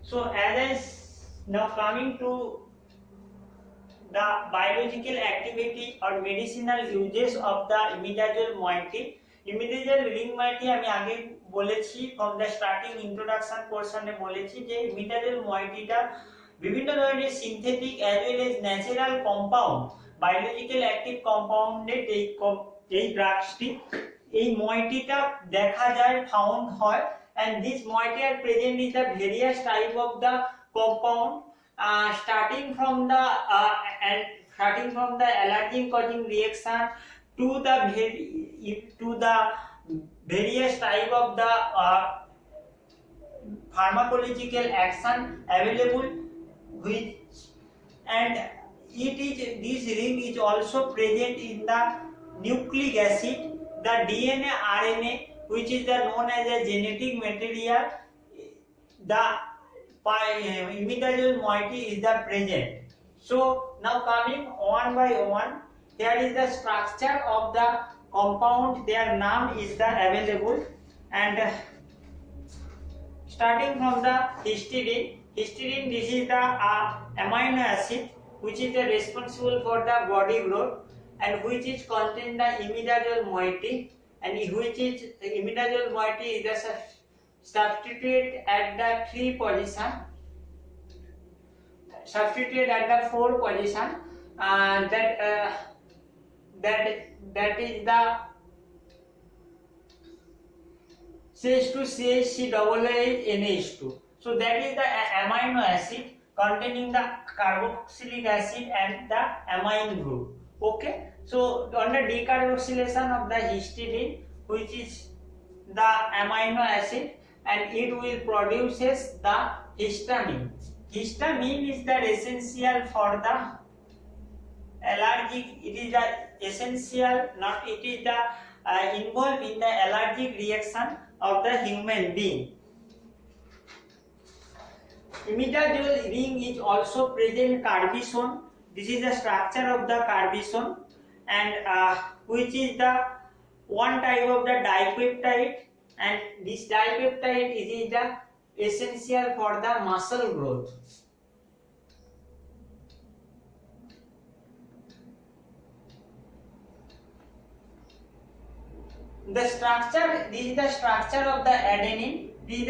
So as now coming to the biological activity or medicinal uses of the imidazole moiety. Imidazole ring moiety আমি আগে বলেছি from the starting introduction portion এ বলেছি যে imidazole moiety টা বিভিন্ন ধরনের synthetic as well as natural compound biological active কম্পাউন্ডের এই ড্রাগসটি এই moietyটা দেখা যায় ফাউন্ড হয় and this moiety are present in the various type of the compound starting from the allergen causing reaction to the various type of the pharmacological action available which and this ring is also present in the nucleic acid, the DNA, RNA, which is the known as a genetic material. The imidazole moiety is the present. So now coming one by one, here is the structure of the compound, their name is the available, and starting from the histidine. Histidine, this is the amino acid which is responsible for the body growth and which is contain the imidazole moiety, and which is the imidazole moiety is the substituted at the 3 position, substituted at the 4 position, that is the CH2 CH NH2. So that is the amino acid containing the carboxylic acid and the amine group. Okay, so on the decarboxylation of the histidine, which is the amino acid, and it will produces the histamine. Histamine is the essential for the allergic. It is the essential, not it is the involved in the allergic reaction of the human being. Imidazole ring is also present carbizone. This is the structure of the carbizone, and which is the one type of the dipeptide, and this dipeptide is the essential for the muscle growth. The structure, this is the structure of the adenine, this is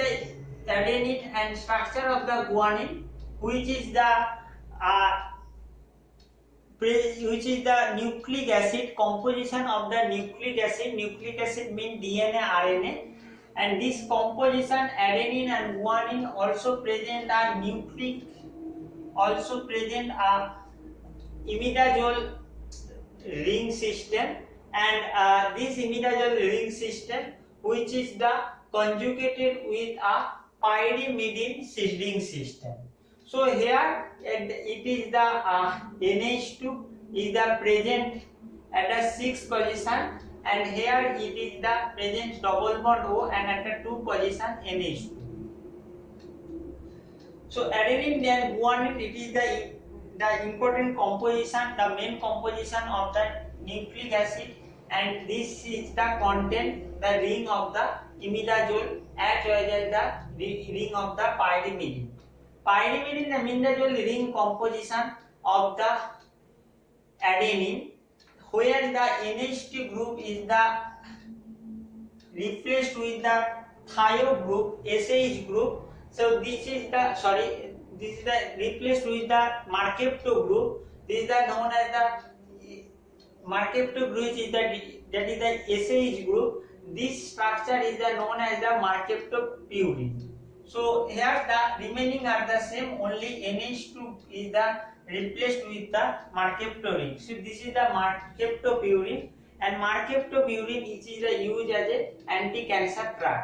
the adenine, and structure of the guanine, which is the nucleic acid, composition of the nucleic acid. Nucleic acid means DNA, RNA, and this composition adenine and guanine also present a nucleic, also present a imidazole ring system, and this imidazole ring system which is the conjugated with a pyrimidine ring system. So here it is the NH2 is the present at the 6th position, and here it is the present double bond O, and at the 2 position NH2. So adenine and guanine, it is the important composition, the main composition of the nucleic acid, and this is the content, the ring of the imidazole as well as the ring of the pyrimidine. Pyrimidine, the imidazole ring composition of the adenine, where the NH2 group is the replaced with the thio group, SH group. So this is the replaced with the Mercapto group. This is the known as the Mercapto group is that is the SH group. This structure is the known as the Mercaptopurine. So here the remaining are the same, only NH2 is the replaced with the Mercaptorine. So this is the Mercaptopurine, and Mercaptopurine is the used as a anti-cancer drug.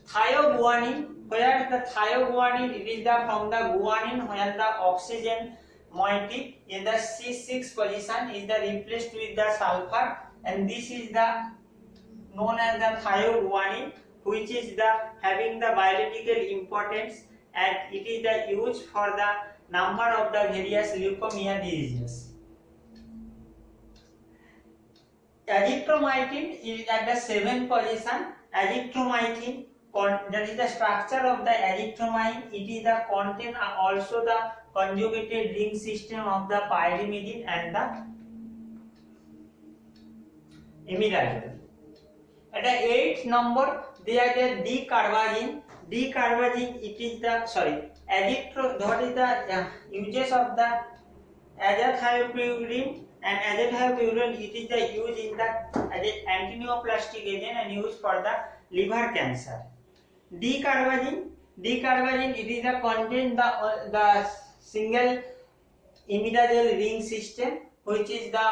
Thioguanine, where the thioguanine, it is the from the guanine, where the oxygen moiety in the C6 position is the replaced with the sulfur, and this is the known as the thioguanine, which is the having the biological importance, and it is the used for the number of the various leukemia diseases. Azithromycin is at the 7th position. Azithromycin, that is the structure of the azithromycin. It is the content also the conjugated ring system of the pyrimidine and the imidazole. At the 8th number, there is the D-carbazine. D-carbazine, it is the what is the uses of the azathioprine, and azathioprine it is the use in the as an antineoplastic agent and used for the liver cancer. D-carbazine it is the contain the single imidazole ring system, which is the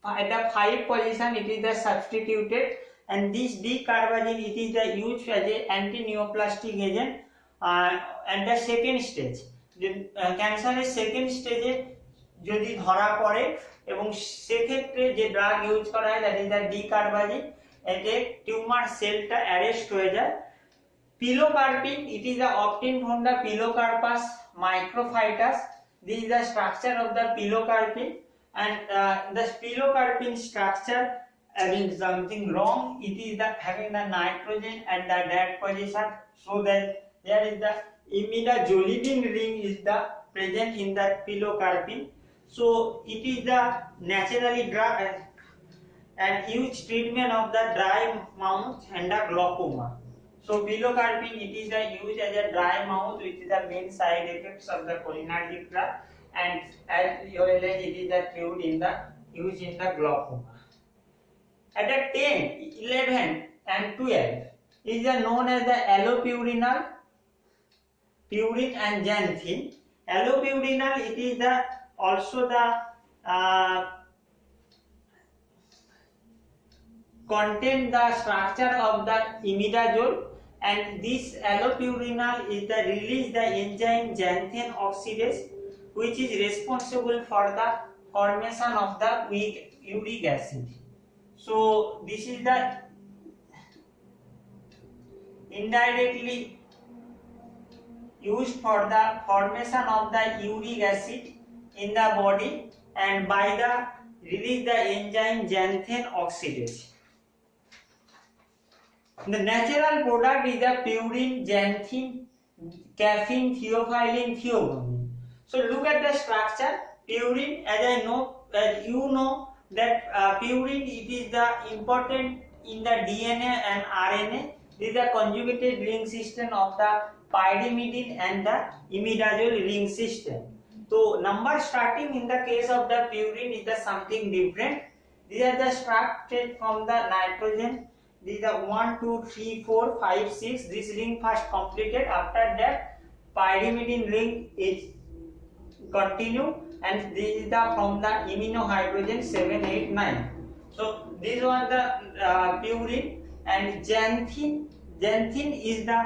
at the 5 position it is the substituted, and this D-carbazine it is the used as a antineoplastic agent at the second stage. ক্যান্সারের second স্টেজে যদি ধরা পড়ে এবং সেক্ষেত্রে যে drug use করা হয় দ্যাট ইজ দ্য ডি-কার্বাজিন, এতে টিউমার সেলটা অ্যারেস্ট হয়ে যায়। Pilocarpine it is the obtain from the Pilocarpus microphyllus. This is the structure of the pilocarpine, and the pilocarpine structure having something wrong. It is the having the nitrogen at the dead position, so that there is the imidazolidine ring is the present in the pilocarpine. So it is the naturally dry and huge treatment of the dry mouth and the glaucoma. So pilocarpine it is the used as a dry mouth, which is the main side effects of the cholinergic drug, and as well as it is the used in the glaucoma. At the 10, 11 and 12 is the known as the allopurinol, purine and xanthine. Allopurinol it is the also the contain the structure of the imidazole, and this allopurinol is the release the enzyme xanthine oxidase, which is responsible for the formation of the uric acid. So this is the indirectly used for the formation of the uric acid in the body, and by the release the enzyme xanthine oxidase. The natural product is the purine, xanthine, caffeine, theophylline, theobromine. So look at the structure. Purine, as you know that purine it is the important in the DNA and RNA. This is the conjugated ring system of the pyrimidine and the imidazole ring system. So number starting in the case of the purine is the something different. These are the structured from the nitrogen. These are 1, 2, 3, 4, 5, 6. This ring first completed. After that, pyrimidine ring is continue, and this is the from the iminohydrogen 7, 8, 9. So these are the purine, and xanthine is the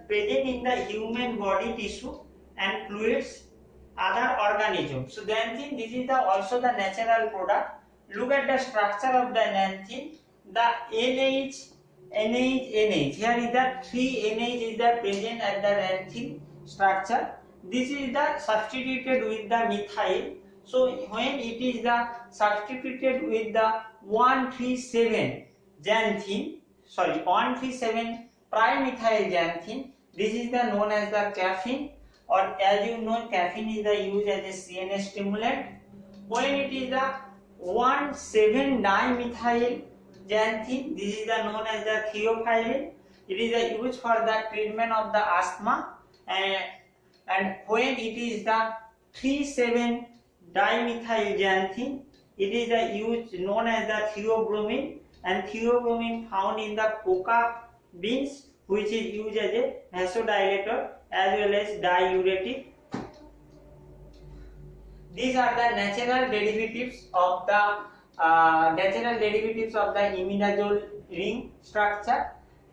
present in the human body tissue and fluids, other organisms. So xanthine this is the also the natural product. Look at the structure of the xanthine. The NH. Here is the 3 NH is the present at the xanthine structure. This is the substituted with the methyl. So when it is the substituted with the 137 trimethyl xanthine, this is the known as the caffeine, or as you know caffeine is the used as a CNS stimulant. When it is the 1,7-dimethyl xanthine, this is the known as the theophylline. It is the used for the treatment of the asthma, and when it is the 3,7-dimethyl xanthine, it is the used known as the theobromine, and theobromine found in the coca beans, which is used as a vasodilator as well as diuretic. These are the natural derivatives of the imidazole ring structure.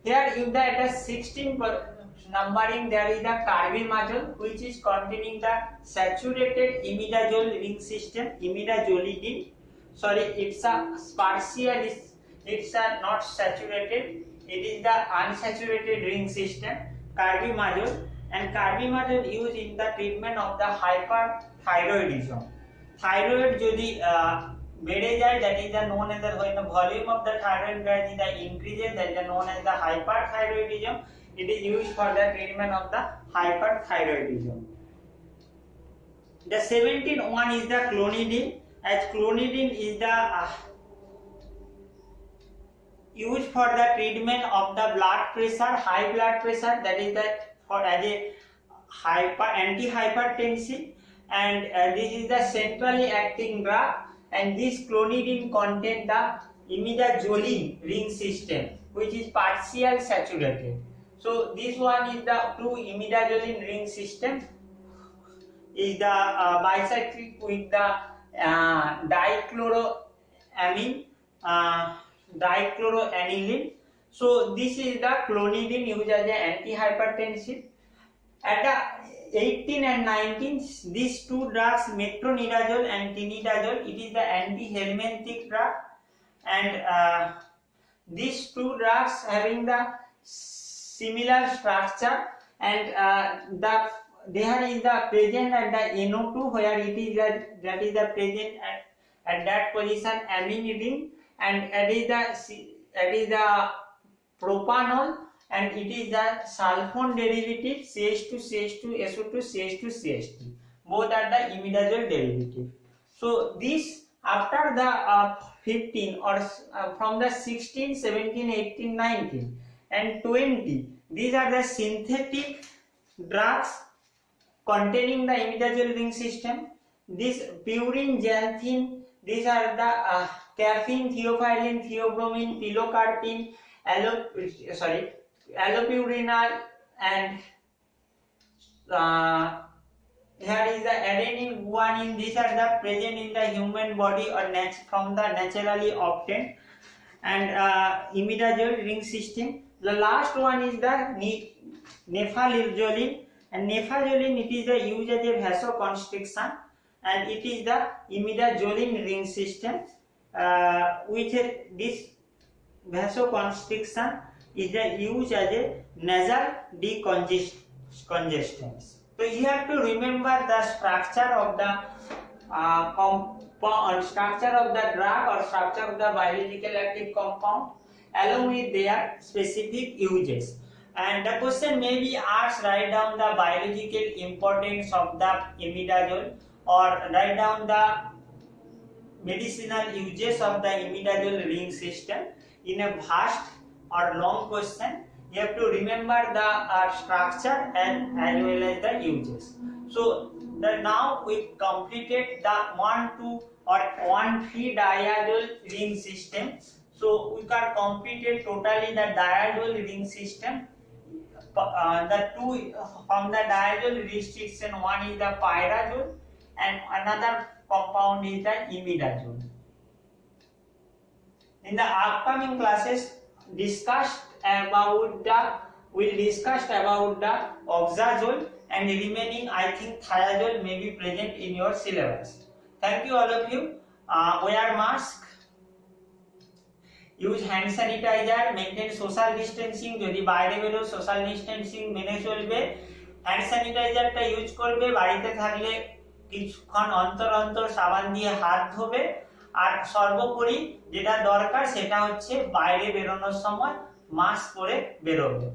Here in the at the 16 numbering there is the carbimazole, which is containing the saturated imidazole ring system, imidazolidine. Sorry, it's a partial, it's a not saturated, it is the unsaturated ring system, carbimazole, and carbimazole used in the treatment of the hyperthyroidism. Thyroid যদি বেড়ে যায়, that is the known as the when the volume of the thyroid gland is the increases, that is known as the hyperthyroidism. It is used for the treatment of the hyperthyroidism. The 17th one is the clonidine, as clonidine is the used for the treatment of the blood pressure, high blood pressure, that is the for as a anti-hypertensive, and this is the centrally acting drug, and this clonidine contain the imidazoline ring system, which is partial saturated. So this one is the two imidazoline ring system is the bicyclic with the dichloroaniline. So this is the clonidine used as an antihypertensive. At the 18 and 19, these two drugs, metronidazole and tinidazole, it is the anti-helminthic drug, and these two drugs having the similar structure, and there is the present at the NO2, where it is that is the present at that position amine ring, and that is the propanol, and it is the sulfone derivative CH2 CH2 SO2 CH2 CH2, both are the imidazole derivative. So this after the 15 or from the 16 17 18 19 and 20, these are the synthetic drugs containing the imidazole ring system. This purine, xanthine, these are the caffeine, theophylline, theobromine, pilocarpine, allopurinol, and here is the adenine, guanine. These are the present in the human body or from the naturally obtained, and imidazole ring system. The last one is the nefalizoline, and nefalizoline, it is the used as a vasoconstriction, and it is the imidazoline ring system, which this vasoconstriction is the used as a nasal decongestants. So you have to remember the structure of the structure of the drug or structure of the biological active compound along with their specific uses. And the question may be asked, write down the biological importance of the imidazole, or write down the medicinal uses of the imidazole ring system. In a vast or long question, you have to remember the structure and as well as the uses. So now we completed the 1,2 or 1,3-diazole ring system. So we can completed totally the diazole ring system. The two from the diazole restriction, one is the pyrazole and another compound is the imidazole. In the upcoming classes, we'll discuss about the oxazole, and remaining I think thiazole may be present in your syllabus. Thank you all of you. Wear mask, use hand sanitizer, maintain social distancing. যদি বাইরে বেরো social distancing মেনে চলবে, hand স্যানিটাইজারটা use করবে, বাড়িতে থাকলে কিছুক্ষণ অন্তর অন্তর সাবান দিয়ে হাত ধোবে, আর সর্বোপরি যেটা দরকার সেটা হচ্ছে বাইরে বেরোনোর সময় মাস্ক পরে বেরোবে।